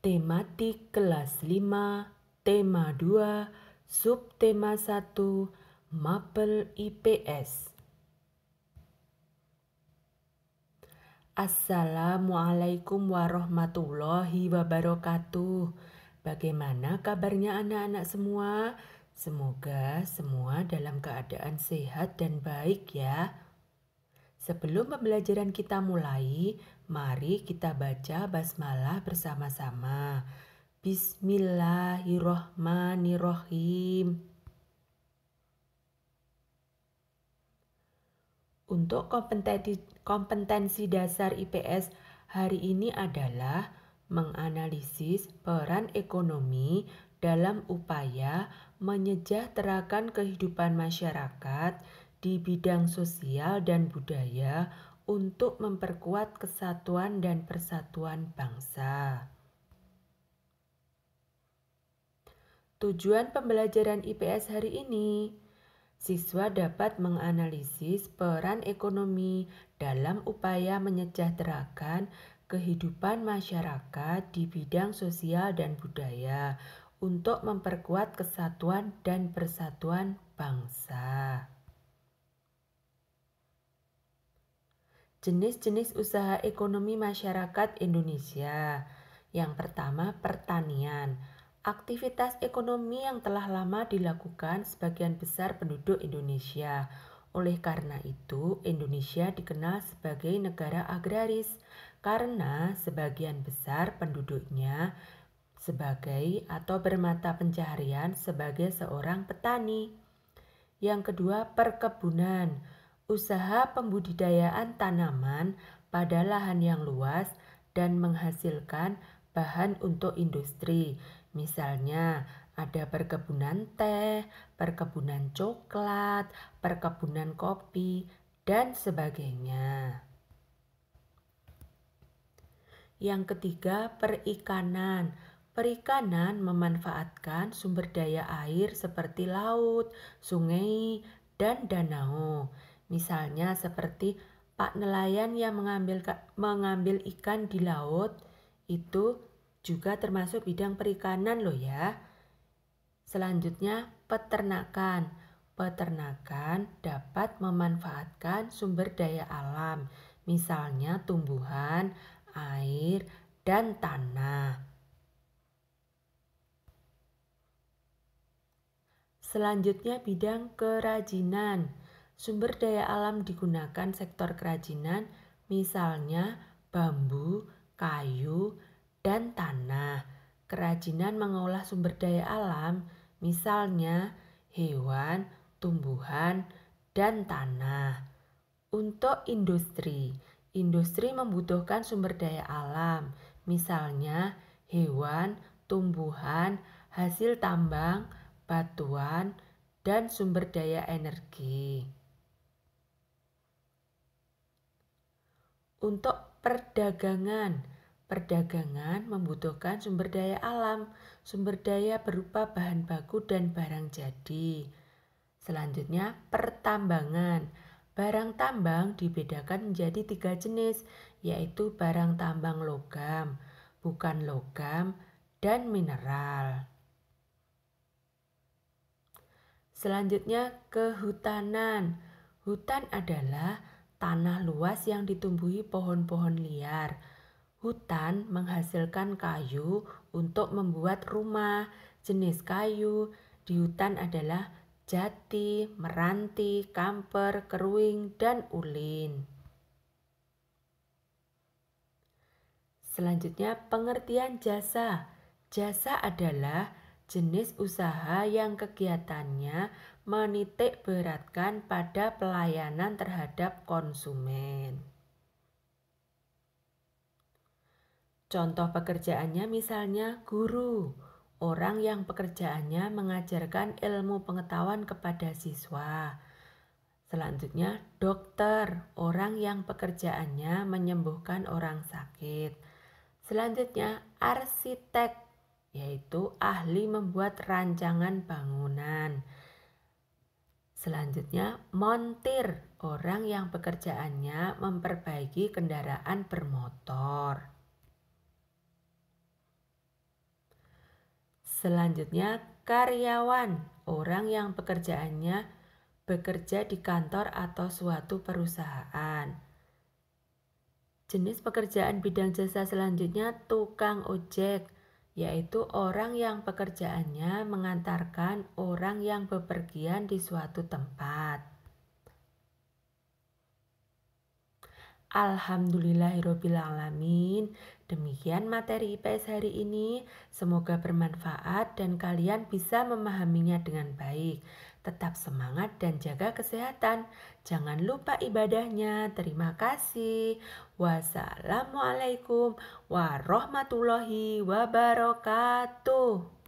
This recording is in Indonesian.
Tematik kelas 5, tema 2, subtema 1, Mapel IPS. Assalamualaikum warahmatullahi wabarakatuh. Bagaimana kabarnya anak-anak semua? Semoga semua dalam keadaan sehat dan baik ya. Sebelum pembelajaran kita mulai, mari kita baca basmalah bersama-sama. Bismillahirrohmanirrohim. Untuk kompetensi dasar IPS hari ini adalah menganalisis peran ekonomi dalam upaya menyejahterakan kehidupan masyarakat di bidang sosial dan budaya untuk memperkuat kesatuan dan persatuan bangsa. Tujuan pembelajaran IPS hari ini, siswa dapat menganalisis peran ekonomi dalam upaya menyejahterakan kehidupan masyarakat di bidang sosial dan budaya untuk memperkuat kesatuan dan persatuan bangsa. Jenis-jenis usaha ekonomi masyarakat Indonesia. Yang pertama, pertanian. Aktivitas ekonomi yang telah lama dilakukan sebagian besar penduduk Indonesia. Oleh karena itu, Indonesia dikenal sebagai negara agraris karena sebagian besar penduduknya sebagai atau bermata pencaharian sebagai seorang petani. Yang kedua, perkebunan. Usaha pembudidayaan tanaman pada lahan yang luas dan menghasilkan bahan untuk industri. Misalnya, ada perkebunan teh, perkebunan coklat, perkebunan kopi, dan sebagainya. Yang ketiga, perikanan. Perikanan memanfaatkan sumber daya air seperti laut, sungai, dan danau. Misalnya seperti Pak nelayan yang mengambil ikan di laut, itu juga termasuk bidang perikanan loh ya. Selanjutnya, peternakan. Peternakan dapat memanfaatkan sumber daya alam, misalnya tumbuhan, air, dan tanah. Selanjutnya, bidang kerajinan. Sumber daya alam digunakan sektor kerajinan, misalnya bambu, kayu, dan tanah. Kerajinan mengolah sumber daya alam, misalnya hewan, tumbuhan, dan tanah. Untuk industri, industri membutuhkan sumber daya alam, misalnya hewan, tumbuhan, hasil tambang, batuan, dan sumber daya energi. Untuk perdagangan, perdagangan membutuhkan sumber daya alam, sumber daya berupa bahan baku dan barang jadi. Selanjutnya, pertambangan. Barang tambang dibedakan menjadi 3 jenis, yaitu barang tambang logam, bukan logam, dan mineral. Selanjutnya, kehutanan. Hutan adalah tanah luas yang ditumbuhi pohon-pohon liar. Hutan menghasilkan kayu untuk membuat rumah. Jenis kayu di hutan adalah jati, meranti, kamper, keruing, dan ulin. Selanjutnya, pengertian jasa. Jasa adalah jenis usaha yang kegiatannya menitik beratkan pada pelayanan terhadap konsumen. Contoh pekerjaannya misalnya guru, orang yang pekerjaannya mengajarkan ilmu pengetahuan kepada siswa. Selanjutnya, dokter, orang yang pekerjaannya menyembuhkan orang sakit. Selanjutnya, arsitek, yaitu ahli membuat rancangan bangunan. Selanjutnya, montir, orang yang pekerjaannya memperbaiki kendaraan bermotor. Selanjutnya, karyawan, orang yang pekerjaannya bekerja di kantor atau suatu perusahaan. Jenis pekerjaan bidang jasa selanjutnya tukang ojek, yaitu orang yang pekerjaannya mengantarkan orang yang bepergian di suatu tempat. Alhamdulillahirobbilalamin. Demikian materi IPS hari ini. Semoga bermanfaat dan kalian bisa memahaminya dengan baik. Tetap semangat dan jaga kesehatan. Jangan lupa ibadahnya. Terima kasih. Wassalamualaikum warahmatullahi wabarakatuh.